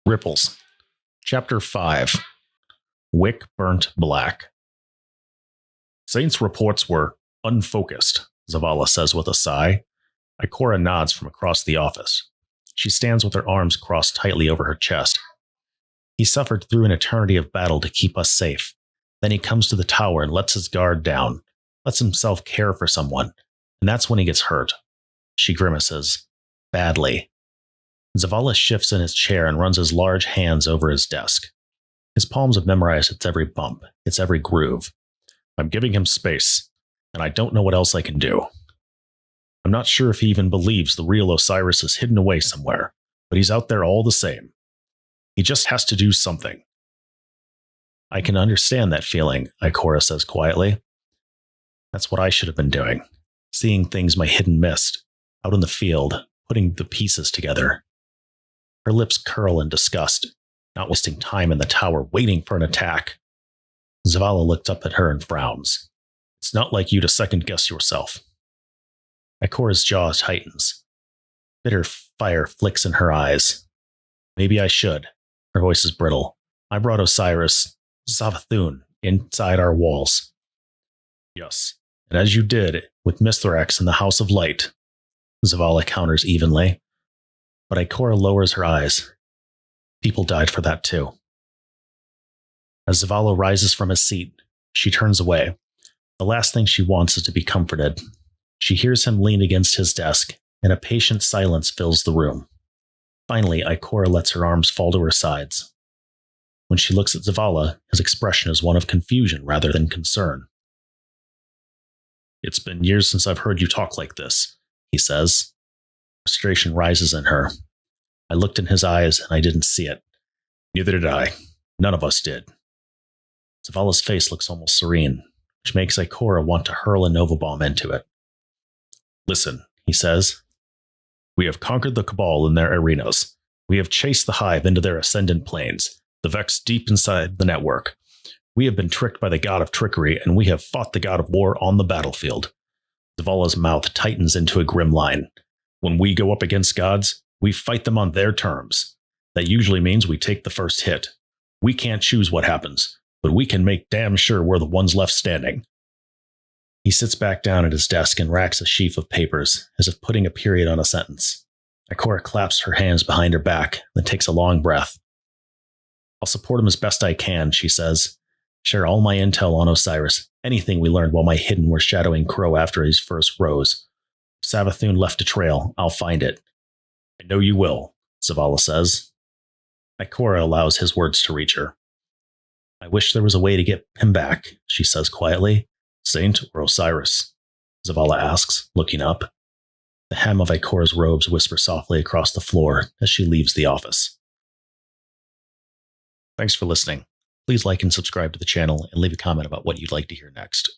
Ripples. Chapter 5. Wick Burnt Black. Saint's reports were unfocused, Zavala says with a sigh. Ikora nods from across the office. She stands with her arms crossed tightly over her chest. He suffered through an eternity of battle to keep us safe. Then he comes to the tower and lets his guard down, lets himself care for someone, and that's when he gets hurt. She grimaces. Badly. Zavala shifts in his chair and runs his large hands over his desk. His palms have memorized its every bump, its every groove. I'm giving him space, and I don't know what else I can do. I'm not sure if he even believes the real Osiris is hidden away somewhere, but he's out there all the same. He just has to do something. I can understand that feeling, Ikora says quietly. That's what I should have been doing. Seeing things my hidden missed, out in the field, putting the pieces together. Her lips curl in disgust, not wasting time in the tower waiting for an attack. Zavala looks up at her and frowns. It's not like you to second-guess yourself. Ikora's jaw tightens. Bitter fire flicks in her eyes. Maybe I should. Her voice is brittle. I brought Osiris, Savathun, inside our walls. Yes, and as you did with Mithrax in the House of Light, Zavala counters evenly. But Ikora lowers her eyes. People died for that too. As Zavala rises from his seat, she turns away. The last thing she wants is to be comforted. She hears him lean against his desk, and a patient silence fills the room. Finally, Ikora lets her arms fall to her sides. When she looks at Zavala, his expression is one of confusion rather than concern. It's been years since I've heard you talk like this, he says. Frustration rises in her. I looked in his eyes and I didn't see it. Neither did I. None of us did. Zavala's face looks almost serene, which makes Ikora want to hurl a Nova Bomb into it. Listen, he says. We have conquered the Cabal in their arenas. We have chased the Hive into their ascendant planes, the Vex deep inside the network. We have been tricked by the god of trickery, and we have fought the god of war on the battlefield. Zavala's mouth tightens into a grim line. When we go up against gods, we fight them on their terms. That usually means we take the first hit. We can't choose what happens, but we can make damn sure we're the ones left standing. He sits back down at his desk and racks a sheaf of papers, as if putting a period on a sentence. Ikora claps her hands behind her back, then takes a long breath. I'll support him as best I can, she says. Share all my intel on Osiris, anything we learned while my hidden were shadowing Crow after his first rose. If Savathun left a trail, I'll find it. I know you will, Zavala says. Ikora allows his words to reach her. I wish there was a way to get him back, she says quietly. Saint or Osiris? Zavala asks, looking up. The hem of Ikora's robes whispers softly across the floor as she leaves the office. Thanks for listening. Please like and subscribe to the channel and leave a comment about what you'd like to hear next.